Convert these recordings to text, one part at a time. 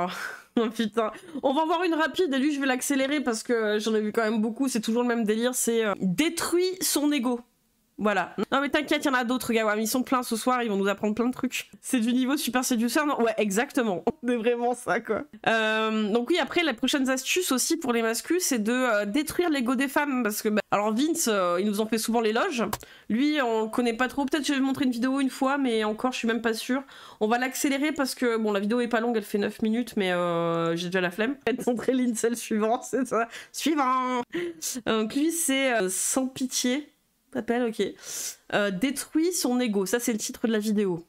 Oh putain, on va en voir une rapide et lui je vais l'accélérer parce que j'en ai vu quand même beaucoup, c'est toujours le même délire, c'est détruit son ego. Voilà. Non mais t'inquiète, il y en a d'autres gars, ouais, ils sont pleins ce soir, ils vont nous apprendre plein de trucs. C'est du niveau super séducteur, non? Ouais, exactement. C'est vraiment ça, quoi. Donc oui, après, les prochaines astuces aussi pour les mascus, c'est de détruire l'ego des femmes, parce que... Bah, alors Vince, il nous en fait souvent l'éloge. Lui, on le connaît pas trop. Peut-être que je vais montrer une vidéo une fois, mais encore, je suis même pas sûre. On va l'accélérer parce que, bon, la vidéo est pas longue, elle fait 9 minutes, mais j'ai déjà la flemme. Je vais te montrer l'incel suivant, c'est ça. Suivant. Donc lui, c'est sans pitié. T'appelles, ok. Détruit son ego, ça c'est le titre de la vidéo.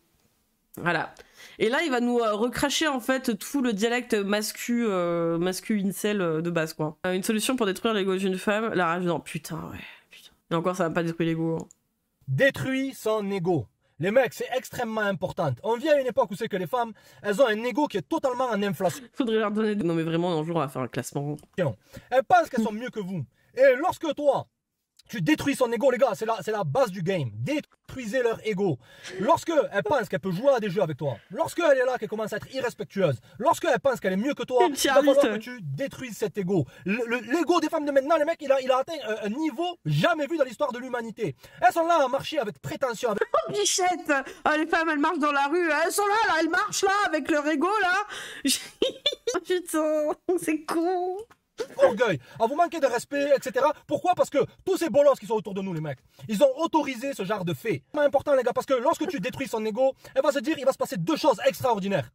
Voilà. Et là, il va nous recracher en fait tout le dialecte mascu incel de base, quoi. Une solution pour détruire l'ego d'une femme, la rage, non, putain, ouais, putain. Et encore, ça va pas détruire l'ego. Hein. Détruit son ego. Les mecs, c'est extrêmement important. On vit à une époque où c'est que les femmes, elles ont un ego qui est totalement en inflation. Faudrait leur donner... Non mais vraiment, un jour, on va faire un classement. Elles pensent qu'elles sont mieux que vous. Et lorsque toi, tu détruis son ego, les gars, c'est la base du game. Détruisez leur ego. Lorsque elle pense qu'elle peut jouer à des jeux avec toi, lorsque elle est là, qu'elle commence à être irrespectueuse, lorsque elle pense qu'elle est mieux que toi, il va falloir que tu détruises cet ego. L'ego des femmes de maintenant, les mecs, il a atteint un niveau jamais vu dans l'histoire de l'humanité. Elles sont là à marcher avec prétention. Avec... Oh, bichette! Ah, les femmes, elles marchent dans la rue, elles sont là, elles marchent là, avec leur ego, là. Putain, c'est con. Orgueil, à vous manquer de respect, etc. Pourquoi? Parce que tous ces bolos qui sont autour de nous, les mecs, ils ont autorisé ce genre de fait. C'est important, les gars, parce que lorsque tu détruis son ego, elle va se dire, il va se passer deux choses extraordinaires.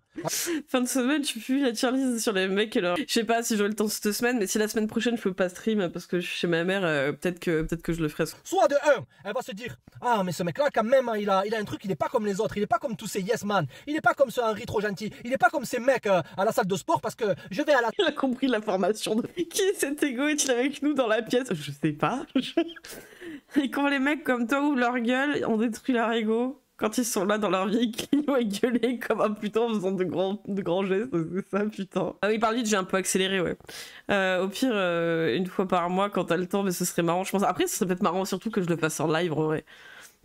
Fin de semaine, je suis la cheerlead sur les mecs, alors je sais pas si j'aurai le temps cette semaine, mais si la semaine prochaine je peux pas stream parce que je suis chez ma mère, peut-être que je le ferai. Soit de un, elle va se dire, ah mais ce mec-là quand même, il a un truc, il est pas comme les autres, il est pas comme tous ces yes man, il est pas comme ce Henry trop gentil, il est pas comme ces mecs à la salle de sport parce que je vais à la... Il a compris la formation de... Qui est cet ego? Est-il avec nous dans la pièce? Je sais pas. Et quand les mecs comme toi ouvrent leur gueule, on détruit leur ego. Quand ils sont là dans leur vieille clio et gueuler comme un putain en faisant de grands gestes, c'est ça, putain. Ah oui, par vite, j'ai un peu accéléré, ouais. Au pire, une fois par mois, quand t'as le temps, mais ce serait marrant, je pense. Après, ce serait peut-être marrant surtout que je le fasse en live, ouais.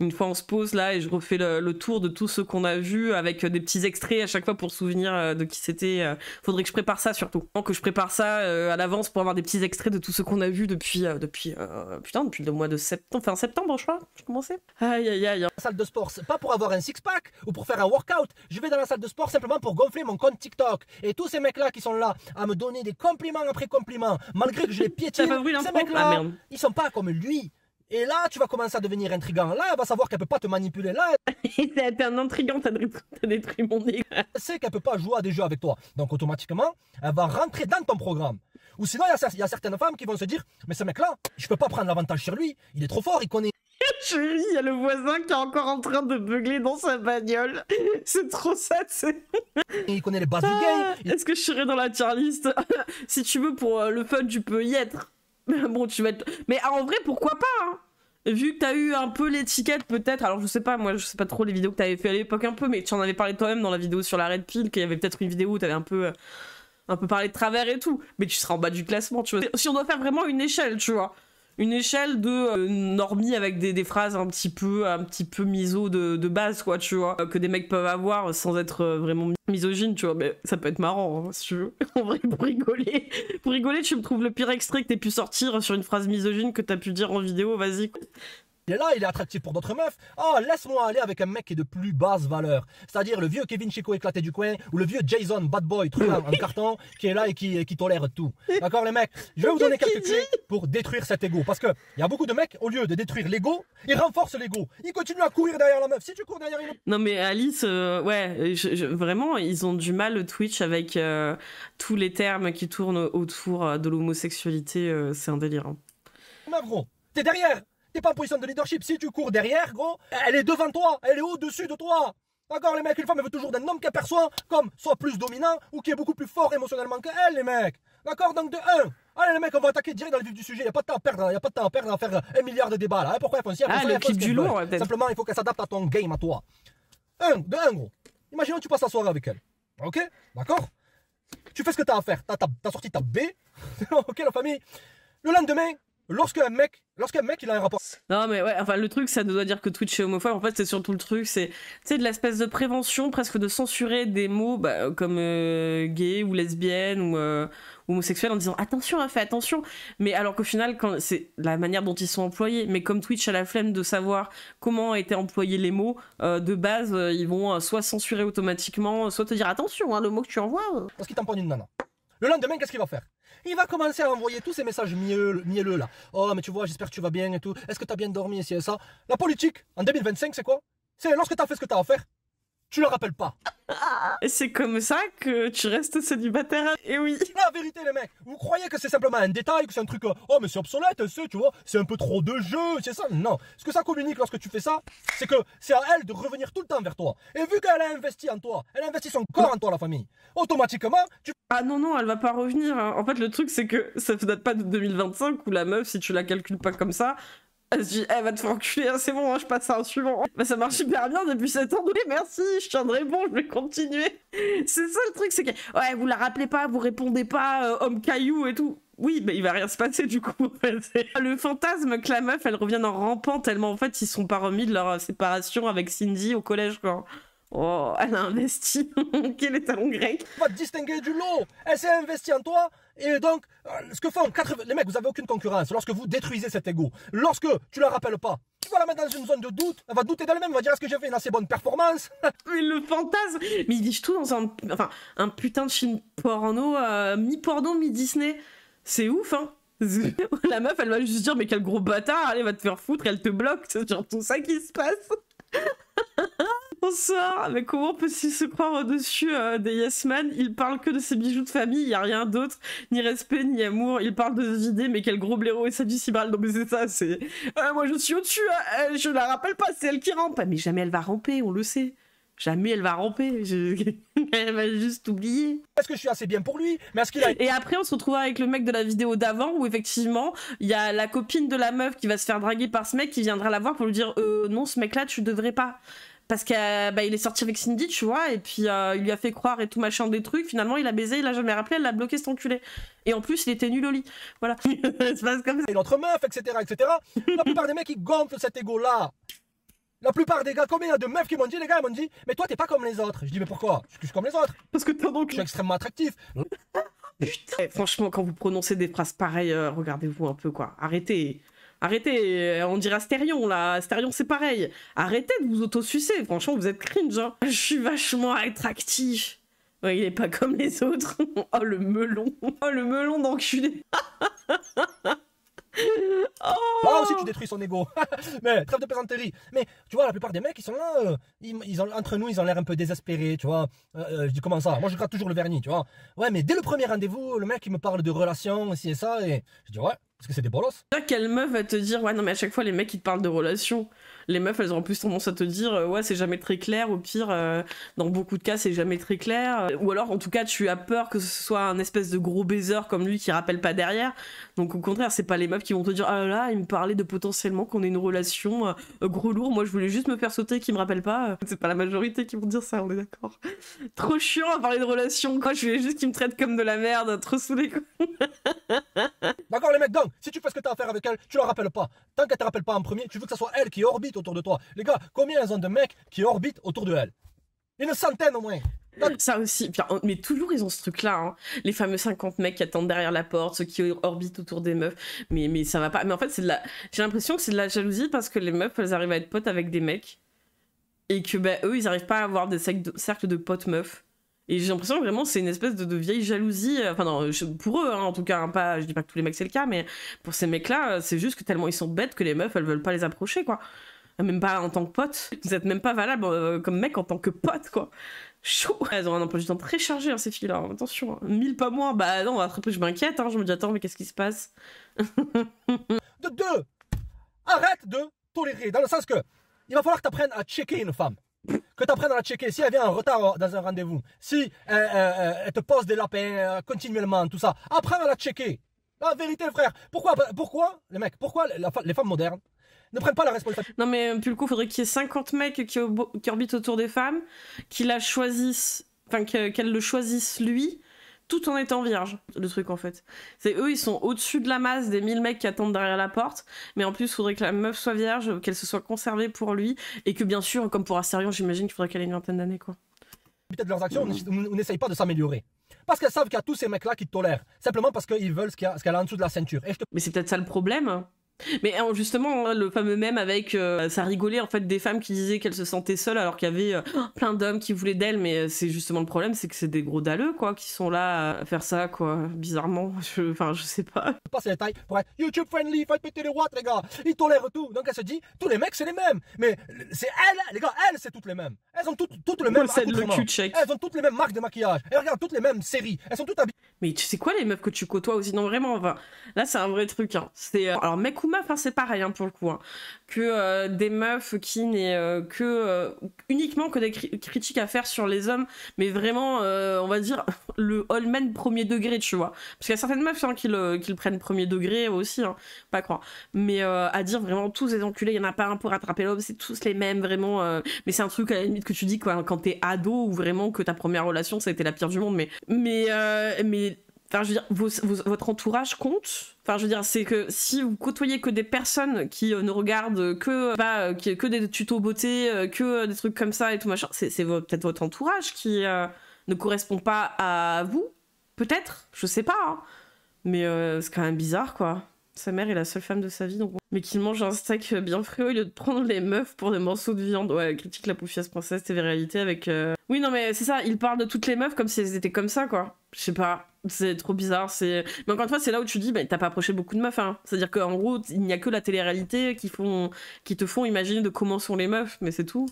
Une fois on se pose là et je refais le tour de tout ce qu'on a vu avec des petits extraits à chaque fois pour se souvenir de qui c'était. Faudrait que je prépare ça surtout. Que je prépare ça à l'avance pour avoir des petits extraits de tout ce qu'on a vu depuis le mois de septembre. Fin septembre, je crois, je commençais. Aïe aïe aïe. La salle de sport, c'est pas pour avoir un six-pack ou pour faire un workout. Je vais dans la salle de sport simplement pour gonfler mon compte TikTok. Et tous ces mecs-là qui sont là à me donner des compliments après compliments, malgré que je les piétine, ces mecs-là, ils sont pas comme lui. Et là, tu vas commencer à devenir intriguant. Là, elle va savoir qu'elle peut pas te manipuler. Là, t'es un intriguant, t'as détruit mon ego. Elle sait qu'elle peut pas jouer à des jeux avec toi. Donc, automatiquement, elle va rentrer dans ton programme. Ou sinon, il y a certaines femmes qui vont se dire, mais ce mec-là, je peux pas prendre l'avantage sur lui. Il est trop fort, il connaît. Chérie, il y a le voisin qui est encore en train de beugler dans sa bagnole. C'est trop sad, c'est... Il connaît les bases du game. Est-ce que je serai dans la tier list? Si tu veux, pour le fun, tu peux y être. Bon, tu vas être... Mais en vrai, pourquoi pas, hein? Vu que t'as eu un peu l'étiquette, peut-être, alors je sais pas, moi je sais pas trop les vidéos que t'avais fait à l'époque un peu, mais tu en avais parlé toi-même dans la vidéo sur la Red Pill, qu'il y avait peut-être une vidéo où t'avais un peu parlé de travers et tout, mais tu seras en bas du classement, tu vois. Si on doit faire vraiment une échelle, tu vois, une échelle de normie avec des phrases un petit peu miso de base, quoi, tu vois, que des mecs peuvent avoir sans être vraiment misogyne, tu vois, mais ça peut être marrant, hein, si tu veux. En vrai, pour rigoler, tu me trouves le pire extrait que t'aies pu sortir sur une phrase misogyne que t'as pu dire en vidéo, vas-y. Il est là, il est attractif pour d'autres meufs. Oh, laisse-moi aller avec un mec qui est de plus basse valeur. C'est-à-dire le vieux Kevin Chico éclaté du coin ou le vieux Jason bad boy truand en carton qui est là et qui tolère tout. D'accord les mecs? Je vais vous donner quelques clés pour détruire cet ego. Parce que il y a beaucoup de mecs, au lieu de détruire l'ego, ils renforcent l'ego. Ils continuent à courir derrière la meuf. Si tu cours derrière une... Non mais Alice, ouais, vraiment, ils ont du mal Twitch avec tous les termes qui tournent autour de l'homosexualité. C'est un délire. Hein. Meuf gros, t'es derrière. T'es pas en position de leadership. Si tu cours derrière, gros, elle est devant toi, elle est au-dessus de toi. D'accord, les mecs, une femme, elle veut toujours d'un homme qu'elle perçoit comme soit plus dominant ou qui est beaucoup plus fort émotionnellement qu'elle, les mecs. D'accord, donc de 1. Allez, les mecs, on va attaquer direct dans le vif du sujet. Y a pas de temps à perdre, y a pas de temps à perdre à faire 1 milliard de débats, là. Hein. Pourquoi elles font ci, elles font ça, le clip du lourd, ouais, simplement, il faut qu'elle s'adapte à ton game, à toi. De 1, gros. Imaginons que tu passes la soirée avec elle. Ok, d'accord. Tu fais ce que t'as à faire. T'as sorti ta B. Ok, la famille. Le lendemain, lorsqu'un mec il a un rapport... Non mais ouais, enfin le truc ça ne doit dire que Twitch est homophobe, en fait c'est surtout le truc, c'est tu sais de l'espèce de prévention, presque de censurer des mots comme gay ou lesbienne ou homosexuel en disant attention, fais attention, mais alors qu'au final quand c'est la manière dont ils sont employés, mais comme Twitch a la flemme de savoir comment ont été employés les mots, de base ils vont soit censurer automatiquement, soit te dire attention, hein, le mot que tu envoies. Parce qu'il tamponne une nana. Le lendemain, qu'est-ce qu'il va faire? Il va commencer à envoyer tous ces messages mielleux là. Oh, mais tu vois, j'espère que tu vas bien et tout. Est-ce que tu as bien dormi ici et ça? La politique, en 2025, c'est quoi? C'est lorsque tu as fait ce que tu as à faire, tu le rappelles pas. Et c'est comme ça que tu restes célibataire. Et oui. La vérité, les mecs, vous croyez que c'est simplement un détail, que c'est un truc, oh, mais c'est obsolète, tu vois, c'est un peu trop de jeu, c'est ça? Non. Ce que ça communique lorsque tu fais ça, c'est que c'est à elle de revenir tout le temps vers toi. Et vu qu'elle a investi en toi, elle a investi son corps en toi, la famille, automatiquement, tu... Ah non, elle va pas revenir. Hein. En fait, le truc, c'est que ça ne date pas de 2025 où la meuf, si tu la calcules pas comme ça, elle se dit, va te faire enculer, hein, c'est bon, hein, je passe à un suivant. Bah, ça marche hyper bien depuis 7 ans, oui, merci, je tiendrai bon, je vais continuer. C'est ça le truc, c'est que, ouais, vous la rappelez pas, vous répondez pas, homme caillou et tout. Oui, mais il va rien se passer du coup. En fait. Le fantasme que la meuf, elle revienne en rampant tellement en fait, ils sont pas remis de leur séparation avec Cindy au collège, quoi. Oh, elle a investi. Quel est talon grec. Va te distinguer du lot. Elle s'est investie en toi. Et donc, ce que font 80... Les mecs, vous avez aucune concurrence lorsque vous détruisez cet ego. Lorsque tu la rappelles pas, tu vas la mettre dans une zone de doute. Elle va douter d'elle-même. Elle va dire, est-ce que j'ai fait une assez bonne performance? Mais le fantasme. Mais ils disent tout dans un putain de film porno, mi-porno, mi-Disney. C'est ouf, hein. La meuf, elle va juste dire, mais quel gros bâtard. Allez, va te faire foutre. Elle te bloque. C'est genre tout ça qui se passe. Bonsoir, mais comment peut-il se croire au-dessus des Yes Man? Il parle que de ses bijoux de famille, il n'y a rien d'autre, ni respect, ni amour, il parle de se vider, mais quel gros blaireau et sa du cibral. Non mais c'est ça, c'est... moi je suis au-dessus, je la rappelle pas, c'est elle qui rampe. Mais jamais elle va ramper, on le sait. Jamais elle va ramper, elle va juste oublier. Est-ce que je suis assez bien pour lui? Mais est-ce qu'il a... Et après on se retrouve avec le mec de la vidéo d'avant où effectivement il y a la copine de la meuf qui va se faire draguer par ce mec qui viendra la voir pour lui dire non ce mec là tu devrais pas. Parce qu'il est sorti avec Cindy, tu vois, et puis il lui a fait croire et tout machin des trucs. Finalement, il a baisé, il a jamais rappelé, elle l'a bloqué cet enculé. Et en plus, il était nul au lit. Voilà. Ça se passe comme ça. Et l'autre meuf, etc., etc. La plupart des mecs, ils gonflent cet ego-là. La plupart des gars, combien il y a de meufs qui m'ont dit, les gars, ils m'ont dit, mais toi, t'es pas comme les autres. Je dis, mais pourquoi? Parce que je suis comme les autres. Parce que t'as donc... Je suis extrêmement attractif. Putain. Franchement, quand vous prononcez des phrases pareilles, regardez-vous un peu, quoi. Arrêtez. Arrêtez, on dirait Astérion là, Astérion c'est pareil. Arrêtez de vous auto-sucer, franchement vous êtes cringe. Hein. Je suis vachement attractif. Ouais, il est pas comme les autres. Oh le melon d'enculé. Oh. Là aussi tu détruis son ego. Mais trêve de plaisanterie. Mais tu vois la plupart des mecs ils sont là, entre nous ils ont l'air un peu désespérés, tu vois. Je dis comment ça? Moi je gratte toujours le vernis, tu vois. Ouais mais dès le premier rendez-vous le mec il me parle de relations, ci et ça et je dis ouais. Parce que c'est des bolos. Quelle meuf va te dire, ouais, non, mais à chaque fois, les mecs, ils te parlent de relations. Les meufs, elles ont en plus tendance à te dire, ouais, c'est jamais très clair. Au pire, dans beaucoup de cas, c'est jamais très clair. Ou alors, en tout cas, tu as peur que ce soit un espèce de gros baiser comme lui qui rappelle pas derrière. Donc, au contraire, c'est pas les meufs qui vont te dire, ah là, il me parlait de potentiellement qu'on ait une relation gros lourd. Moi, je voulais juste me faire sauter, qui me rappelle pas. C'est pas la majorité qui vont dire ça, on est d'accord. Trop chiant à parler de relations, quoi. Je voulais juste qu'ils me traitent comme de la merde. Trop saoulé, quoi. D'accord, les mecs, donc, si tu fais ce que tu as à faire avec elle, tu la rappelles pas. Tant qu'elle te rappelle pas en premier, tu veux que ce soit elle qui orbite autour de toi. Les gars, combien elles ont de mecs qui orbitent autour de elle? Une centaine au moins. Ça aussi, mais toujours ils ont ce truc-là, hein. Les fameux 50 mecs qui attendent derrière la porte, ceux qui orbitent autour des meufs, mais ça va pas. Mais en fait, j'ai l'impression que c'est de la jalousie parce que les meufs, elles arrivent à être potes avec des mecs et que eux, ils arrivent pas à avoir des cercles de potes meufs. Et j'ai l'impression que vraiment c'est une espèce de vieille jalousie, enfin non, pour eux hein, en tout cas, hein, pas, je dis pas que tous les mecs c'est le cas, mais pour ces mecs-là, c'est juste que tellement ils sont bêtes que les meufs elles veulent pas les approcher quoi. Même pas en tant que pote, vous êtes même pas valable comme mec en tant que pote quoi. Chaud. Elles ont un emploi du temps très chargé hein, ces filles-là, attention, 1000 pas moins, bah non, après je m'inquiète, hein, je me dis attends mais qu'est-ce qui se passe. De deux, arrête de tolérer, dans le sens que il va falloir que tu apprennes à checker une femme. Que tu apprennes à la checker, si elle vient en retard dans un rendez-vous, si elle te pose des lapins continuellement, tout ça, apprends à la checker. La vérité, frère. Pourquoi les mecs, pourquoi les femmes modernes ne prennent pas la responsabilité? Non mais Pulco, faudrait qu'il y ait 50 mecs qui orbitent autour des femmes, qui la choisissent, enfin qu'elles le choisissent lui, tout en étant vierge, le truc en fait. C'est eux, ils sont au-dessus de la masse des 1000 mecs qui attendent derrière la porte, mais en plus, il faudrait que la meuf soit vierge, qu'elle se soit conservée pour lui, et que bien sûr, comme pour Astérion, j'imagine qu'il faudrait qu'elle ait une vingtaine d'années, quoi. De leurs actions, on n'essaye pas de s'améliorer. Parce qu'elles savent qu'il y a tous ces mecs-là qui te tolèrent, simplement parce qu'ils veulent ce qu'elle a en dessous de la ceinture. Mais c'est peut-être ça le problème. Mais justement, le fameux mème avec ça rigolait en fait des femmes qui disaient qu'elles se sentaient seules alors qu'il y avait plein d'hommes qui voulaient d'elles, mais c'est justement le problème, c'est que c'est des gros dalleux quoi qui sont là à faire ça quoi, bizarrement. Enfin, je sais pas. Passer les tailles pour être YouTube friendly, faites péter les watts les gars, ils tolèrent tout. Donc elle se dit, tous les mecs c'est les mêmes. Mais c'est elle, les gars, elles c'est toutes les mêmes. Elles ont toutes le même accoutrement. Elles ont toutes les mêmes marques de maquillage. Elles regardent toutes les mêmes séries. Elles sont toutes habillées. Mais tu sais quoi les meufs que tu côtoies aussi, non vraiment, enfin, là c'est un vrai truc hein. C'est alors mec ou meuf hein, c'est pareil hein, pour le coup hein. Que des meufs qui n'aient uniquement que des critiques à faire sur les hommes, mais vraiment on va dire le all-man premier degré, tu vois, parce qu'il y a certaines meufs hein, qui le prennent premier degré aussi hein, pas croire, mais à dire vraiment tous les enculés, il y en a pas un pour rattraper l'homme, c'est tous les mêmes vraiment, mais c'est un truc à la limite que tu dis quoi, quand t'es ado ou vraiment que ta première relation ça a été la pire du monde, mais enfin, je veux dire, votre entourage compte. Enfin, je veux dire, c'est que si vous côtoyez que des personnes qui ne regardent que des tutos beauté, que des trucs comme ça et tout machin, c'est peut-être votre entourage qui ne correspond pas à vous, peut-être, je sais pas. Hein. Mais c'est quand même bizarre, quoi. Sa mère est la seule femme de sa vie, donc... Mais qu'il mange un steak bien frais au lieu de prendre les meufs pour des morceaux de viande. Ouais, elle critique la poufiasse princesse TV-réalité avec... Oui, non, mais c'est ça, il parle de toutes les meufs comme si elles étaient comme ça, quoi. Je sais pas, c'est trop bizarre, c'est... Mais encore une fois, c'est là où tu dis, bah, t'as pas approché beaucoup de meufs, hein. C'est-à-dire qu'en gros, il n'y a que la télé-réalité qui te font imaginer de comment sont les meufs, mais c'est tout.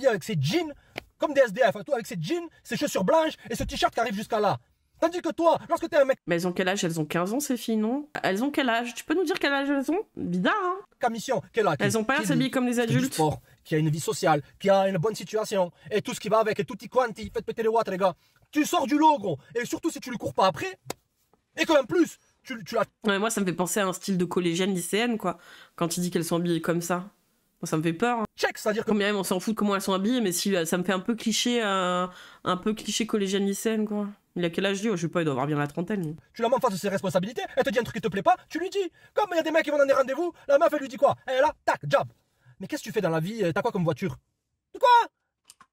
Avec ses jeans, comme des SDF, avec ses jeans, ses chaussures blanches et ce t-shirt qui arrive jusqu'à là. Tandis que toi, lorsque t'es un mec... Mais elles ont quel âge? Elles ont 15 ans, ces filles, non? Elles ont quel âge? Tu peux nous dire quel âge elles ont? Bizarre, hein? Qu'à mission, qu'elle a... Elles ont pas l'air s'habiller comme des adultes. Sport, qui a une vie sociale, qui a une bonne situation, et tout ce qui va avec, et tout y quanti, faites péter les watts, les gars. Tu sors du lot, gros. Et surtout si tu lui cours pas après, et qu'en plus, tu l'as... Ouais, moi, ça me fait penser à un style de collégienne lycéenne, quoi. Quand il dit qu'elles sont habillées comme ça. Moi, ça me fait peur. Hein. Check, c'est-à-dire que... Combien même on s'en fout de comment elles sont habillées, mais si ça me fait un peu cliché collégienne lycéenne, quoi. Il a quel âge, lui? Je sais pas, il doit avoir bien la trentaine. Tu la mets en face de ses responsabilités, elle te dit un truc qui te plaît pas, tu lui dis. Comme il y a des mecs qui vont dans des rendez-vous, la meuf elle lui dit quoi? Elle est là, tac, job. Mais qu'est-ce que tu fais dans la vie? T'as quoi comme voiture? De quoi?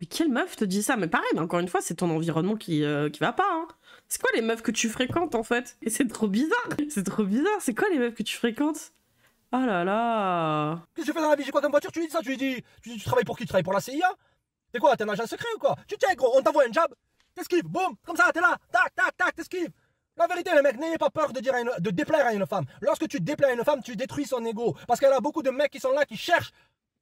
Mais quelle meuf te dit ça? Mais pareil, mais encore une fois, c'est ton environnement qui va pas, hein. C'est quoi les meufs que tu fréquentes, en fait? Et c'est trop bizarre. C'est trop bizarre. C'est quoi les meufs que tu fréquentes? Oh là là. Qu'est-ce que tu fais dans la vie? J'ai quoi comme voiture? Tu lui dis ça, tu lui dis, tu travailles pour qui? Tu travailles pour la CIA? T'es quoi? T'es un agent secret ou quoi? Tu tiens, gros, on t'envoie un job, t'esquives, boum, comme ça, t'es là, tac, tac, tac, t'esquives. La vérité, les mecs, n'ayez pas peur de déplaire à une femme. Lorsque tu déplais à une femme, tu détruis son ego. Parce qu'elle a beaucoup de mecs qui sont là, qui cherchent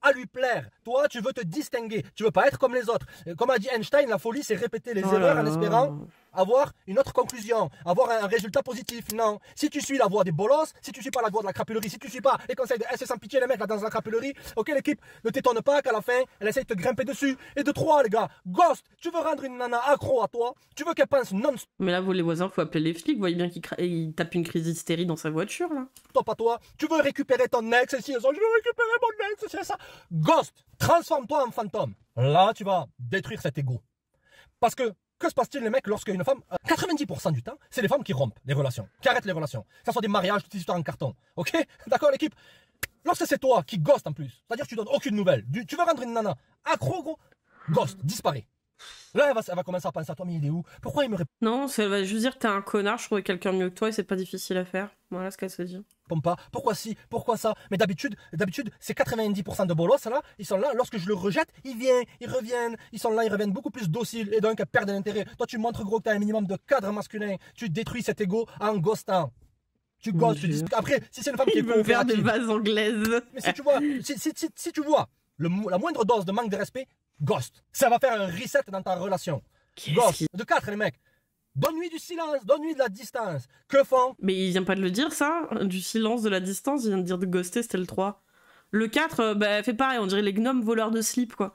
à lui plaire. Toi, tu veux te distinguer. Tu veux pas être comme les autres. Comme a dit Einstein, la folie, c'est répéter les erreurs en espérant avoir une autre conclusion, avoir un résultat positif. Non. Si tu suis la voie des bolos, si tu suis pas la voie de la crapulerie, si tu suis pas les conseils de SS sans pitié, les mecs là dans la crapulerie, ok, l'équipe, ne t'étonne pas qu'à la fin, elle essaye de te grimper dessus. Et de 3, les gars, ghost, tu veux rendre une nana accro à toi, tu veux qu'elle pense non-stop. Mais là, vous les voisins, faut appeler les flics. Vous voyez bien qu'il tape une crise d'hystérie dans sa voiture, là. Top à toi, tu veux récupérer ton ex, et si, je veux récupérer mon ex, c'est ça. Ghost, transforme-toi en fantôme. Là, tu vas détruire cet ego. Parce que se passe-t-il, les mecs, lorsque une femme, 90% du temps, c'est les femmes qui rompent les relations, qui arrêtent les relations. Que ça soit des mariages, toutes ces histoires en carton. Ok? D'accord, l'équipe? Lorsque c'est toi qui ghost en plus, c'est-à-dire que tu donnes aucune nouvelle, tu veux rendre une nana accro, gros, ghost, disparaît. Là, elle va commencer à penser à toi, mais il est où? Pourquoi il me répond Non, elle va juste dire t'es un connard, je trouvais quelqu'un mieux que toi et c'est pas difficile à faire. Voilà ce qu'elle se dit. pas? Pourquoi si? Pourquoi ça? Mais d'habitude, c'est 90% de bolos, là, ils sont là, lorsque je le rejette, ils viennent, ils reviennent, ils sont là, ils reviennent beaucoup plus dociles et donc ils perdent l'intérêt. Toi, tu montres gros que t'as un minimum de cadre masculin, tu détruis cet ego en ghostant. Tu ghostes, tu dis... Après, si c'est une femme qui est coopérative... faire des vases anglaises. Mais si tu vois, si tu vois la moindre dose de manque de respect, ghost. Ça va faire un reset dans ta relation. Ghost. De 4, les mecs. Donne-lui du silence, donne-lui de la distance. Que font? Mais il vient pas de le dire, ça? Du silence, de la distance, il vient de dire de ghoster, c'était le 3. Le 4, bah, fait pareil, on dirait les gnomes voleurs de slip, quoi.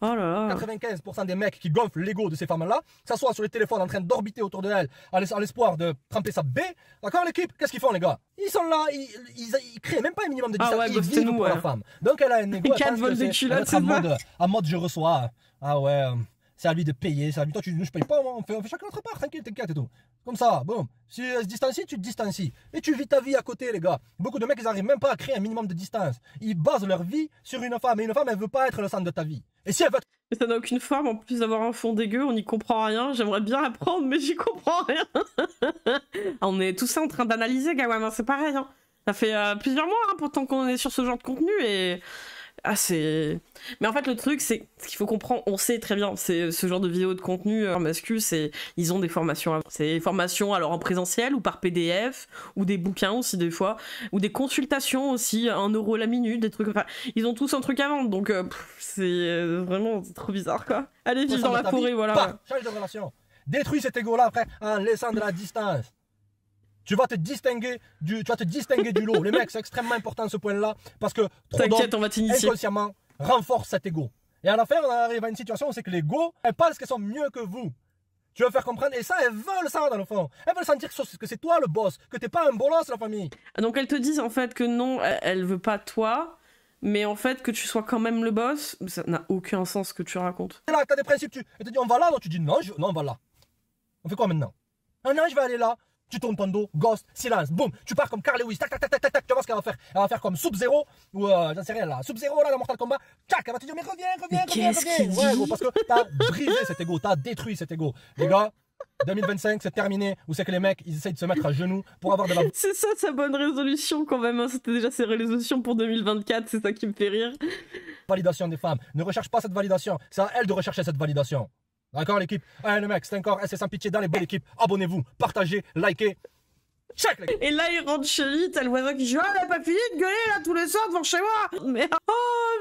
Oh là là. 95% des mecs qui gonflent l'ego de ces femmes-là, s'assoient sur les téléphones en train d'orbiter autour de elles, à l'espoir de tremper sa baie. D'accord, l'équipe? Qu'est-ce qu'ils font, les gars? Ils sont là, ils créent même pas un minimum de distance, ils vivent pour la femme. Donc elle a un ego, elle pense que c'est en mode je reçois. Ah ouais, c'est à lui de payer, c'est à lui. Toi, je paye pas, moi. On fait chacun notre part, t'inquiète et tout. Comme ça, boum. Si elle se distancie, tu te distancies. Et tu vis ta vie à côté, les gars. Beaucoup de mecs, ils n'arrivent même pas à créer un minimum de distance. Ils basent leur vie sur une femme. Et une femme, elle veut pas être le centre de ta vie. Et si elle veut... Mais ça n'a aucune forme, en plus d'avoir un fond dégueu, on n'y comprend rien. J'aimerais bien apprendre, mais j'y comprends rien. On est tous en train d'analyser, Gawam, hein, c'est pareil. Hein. Ça fait plusieurs mois hein, pourtant qu'on est sur ce genre de contenu et... Ah, c'est... Mais en fait, le truc, c'est ce qu'il faut comprendre, on sait très bien, c'est ce genre de vidéos de contenu en mascu, c'est... Ils ont des formations. C'est des formations alors en présentiel ou par PDF, ou des bouquins aussi des fois, ou des consultations aussi, 1 € la minute, des trucs... Enfin, ils ont tous un truc à vendre, donc c'est vraiment trop bizarre, quoi. Allez, vivre dans la forêt, voilà. Bah, change de relation. Détruis cet ego-là, après, en laissant de la distance. Tu vas te distinguer du lot. Les mecs, c'est extrêmement important ce point-là parce que trop d'hommes, inconsciemment, renforcent cet ego. Et à la fin, on arrive à une situation où c'est que l'ego, elles pensent qu'elles sont mieux que vous. Tu veux faire comprendre, et ça, elles veulent ça dans le fond. Elles veulent sentir que c'est toi le boss, que t'es pas un bolos, la famille. Donc elles te disent en fait que non, elle veut pas toi, mais en fait que tu sois quand même le boss, ça n'a aucun sens ce que tu racontes. Là, t'as des principes, elle te dit on va là, non, tu dis non, non, on va là. On fait quoi maintenant? Ah non, je vais aller là. Tu tournes ton dos, ghost, silence, boum, tu pars comme Carl Lewis, tac, tac, tac, tac, tac, tu vas voir ce qu'elle va faire. Elle va faire comme Sub-Zero, ou j'en sais rien là, Sub-Zero là dans Mortal Kombat, tac, elle va te dire mais reviens. Ouais, gros, parce que t'as brisé cet ego, t'as détruit cet ego. Les gars, 2025, c'est terminé, où c'est que les mecs, ils essayent de se mettre à genoux pour avoir de la... C'est ça sa bonne résolution quand même, hein. C'était déjà ses résolutions pour 2024, c'est ça qui me fait rire. Validation des femmes, ne recherche pas cette validation, c'est à elle de rechercher cette validation. D'accord l'équipe? Les mecs, c'est encore SS sans pitié dans les bonnes équipes. Abonnez-vous, partagez, likez. Check les gars. Et là il rentre chez lui, t'as le voisin qui dit « Oh, elle a pas fini de gueuler là tous les soirs devant chez moi !» Mais oh